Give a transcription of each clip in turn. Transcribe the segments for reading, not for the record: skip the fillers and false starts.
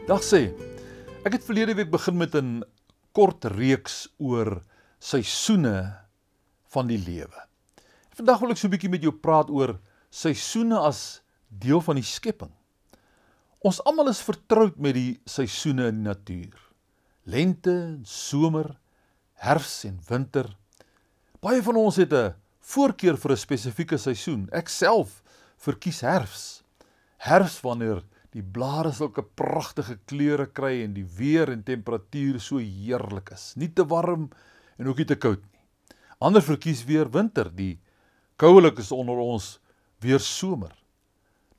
Dag sê, ek het verlede week begin met 'n kort reeks oor seisoene van die lewe. Vandag wil ek so 'n bietjie met jou praat oor seisoene as deel van die skepping. Ons almal is vertroud met die seisoene in die natuur. Lente, somer, herfs en winter. Baie van ons het 'n voorkeur vir 'n spesifieke seisoen. Ek self verkies herfs. Herfs wanneer die blare sulke pragtige kleure kry en die weer en temperatuur so heerlik is. Nie te warm en ook nie te koud nie. Ander verkies weer winter, die koulik is onder ons weer somer.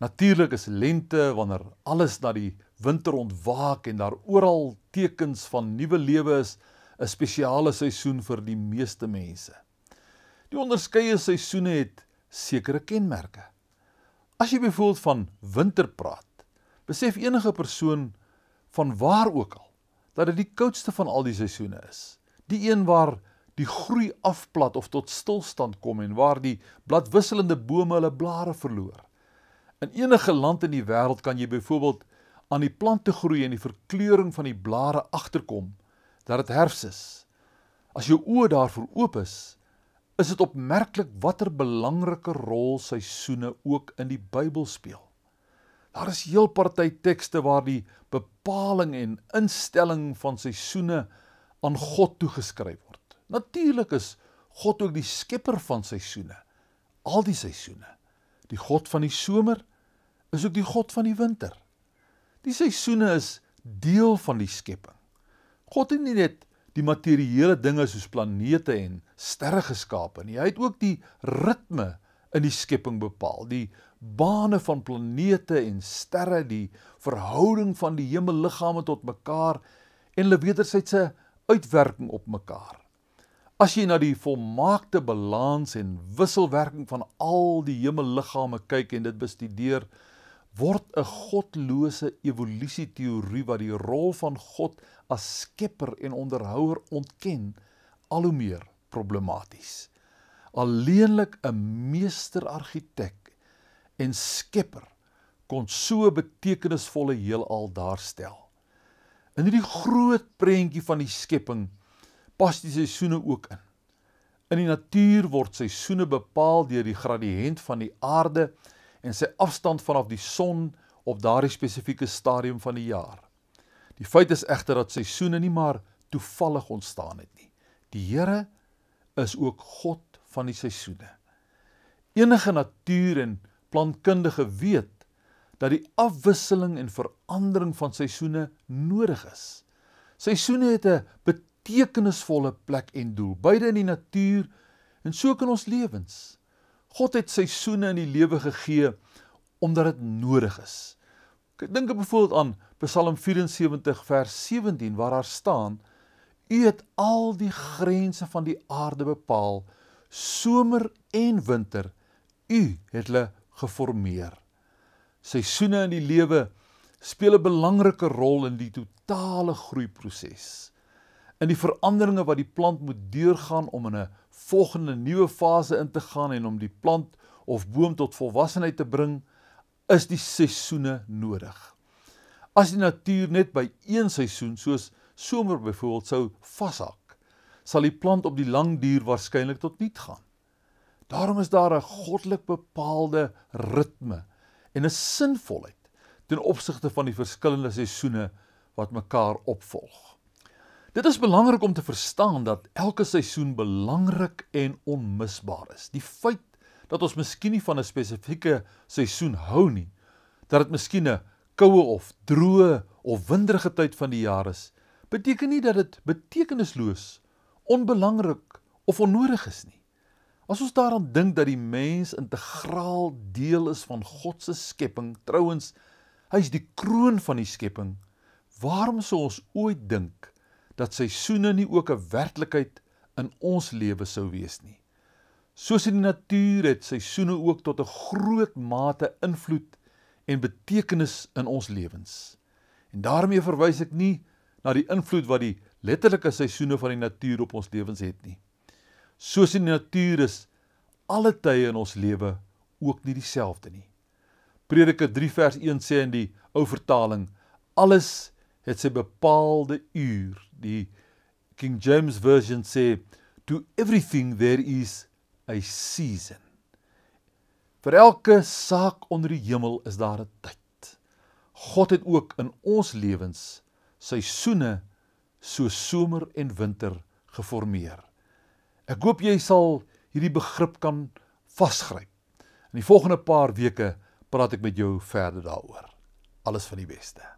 Natuurlik is lente wanneer alles na die winter ontwaak en daar oral tekens van nuwe lewe is, 'n spesiale seisoen vir die meeste mense. Die onderskeie seisoene het sekere kenmerke. As jy byvoorbeeld van winter praat, besef enige persoon van waar ook al, dat dit die koudste van al die seisoene is. Die een waar die groei afplat of tot stilstand kom en waar die bladwisselende bome hulle blare verloor. In enige land in die wêreld kan jy byvoorbeeld aan die plante groei en die verkleuring van die blare agterkom dat dit herfs is. As jou oë daarvoor oop is dit opmerklik watter belangrike rol seisoene ook in die Bybel speel. Daar is heel party tekste waar die bepaling en instelling van seisoene aan God toegeskryf word. Natuurlik is God ook die skepper van seisoene, al die seisoene. Die God van die somer is ook die God van die winter. Die seisoene is deel van die skepping. God het nie net die materiële dinge soos planete en sterre geskape nie. Hy het ook die ritme in die skepping bepaal, die bane van planete en sterre, die verhouding van die hemelliggame tot mekaar en hulle wederwysige uitwerking op mekaar. As jy na die volmaakte balans en wisselwerking van al die hemelliggame kyk en dit bestudeer, word 'n godlose evolusieteorie wat die rol van God as skepper en onderhouer ontken, al hoe meer problematies. Alleenlik 'n meesterargitek en skepper kon so 'n betekenisvolle heelal daarstel. In hierdie groot prentjie van die skepping pas die seisoene ook in. In die natuur word seisoene bepaal deur die gradiënt van die aarde en sy afstand vanaf die son op daardie spesifieke stadium van die jaar. Die feit is egter dat seisoene nie maar toevallig ontstaan het nie. Die Here is ook God van die seisoene. Enige natuur en plantkundige weet dat die afwisseling en verandering van seisoene nodig is. Seisoene het 'n betekenisvolle plek en doel, beide in die natuur en so ook in ons lewens. God het seisoene in die lewe gegee omdat dit nodig is. Dink byvoorbeeld aan Psalm 74 vers 17 waar daar staan: U het al die grense van die aarde bepaal, somer en winter, U het hulle geformeer. Seisoene in die lewe speel 'n belangrike rol in die totale groeiproses. In die veranderinge wat die plant moet deurgaan om in 'n volgende nuwe fase in te gaan en om die plant of boom tot volwassenheid te bring, is die seisoene nodig. As die natuur net by een seisoen, soos somer byvoorbeeld, sou vashak, sal die plant op die lang duur waarskynlik tot niet gaan. Daarom is daar 'n goddelik bepaalde ritme en 'n sinvolheid ten opsigte van die verskillende seisoene wat mekaar opvolg. Dit is belangrik om te verstaan dat elke seisoen belangrik en onmisbaar is. Die feit dat ons miskien nie van 'n spesifieke seisoen hou nie, dat dit miskien 'n koue of droë of winderige tyd van die jaar is, beteken nie dat dit betekenisloos, onbelangrik of onnodig is nie. As ons daaraan dink dat die mens integraal deel is van God se skepping, trouwens, hy is die kroon van die skepping, waarom sou ons ooit dink dat seisoene nie ook 'n werklikheid in ons lewe sou wees nie? Soos in die natuur het seisoene ook tot 'n groot mate invloed en betekenis in ons lewens. En daarmee verwys ek nie na die invloed wat die letterlike seisoene van die natuur op ons lewens het nie. Soos in die natuur is alle tye in ons lewe ook nie dieselfde nie. Prediker 3 vers 1 sê in die ou vertaling: alles het sy bepaalde uur. Die King James Version sê, to everything there is a season. Vir elke saak onder die hemel is daar 'n tyd. God het ook in ons lewens seisoene so somer en winter geformeer. Ek hoop jy sal hierdie begrip kan vasgryp. In die volgende paar weke praat ek met jou verder daaroor. Alles van die beste.